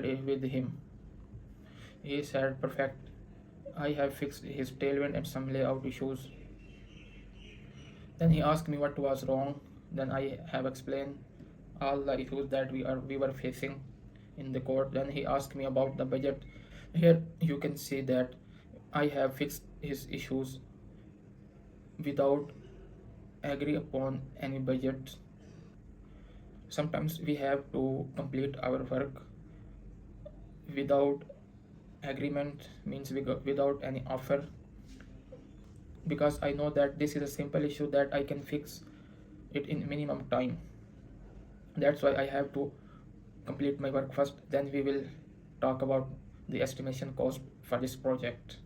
with him. He said, "Perfect. I have fixed his tailwind and some layout issues." Then he asked me what was wrong. Then I have explained all the issues that we were facing in the code. Then he asked me about the budget. Here you can see that I have fixed his issues without agree upon any budget. Sometimes we have to complete our work without agreement, means without any offer, because I know that this is a simple issue that I can fix it in minimum time. That's why I have to complete my work first, then we will talk about the estimation cost for this project.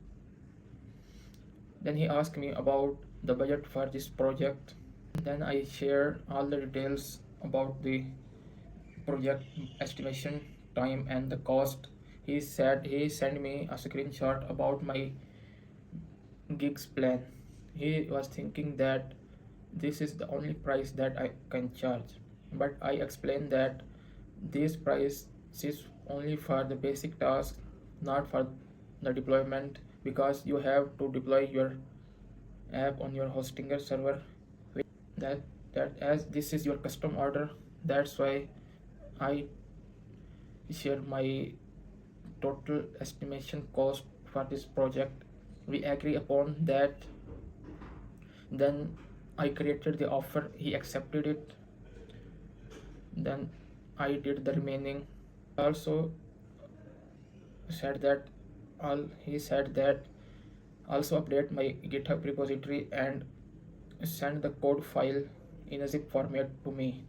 Then he asked me about the budget for this project. Then I share all the details about the project estimation, time, and the cost. He said he sent me a screenshot about my gigs plan. He was thinking that this is the only price that I can charge, but I explained that this price is only for the basic task, not for the deployment, because you have to deploy your app on your hosting server. That that as this is your custom order, that's why I share my total estimation cost for this project. We agree upon that. Then I created the offer, he accepted it. Then I did the remaining. Also said that all he said that also update my GitHub repository and send the code file in a zip format to me.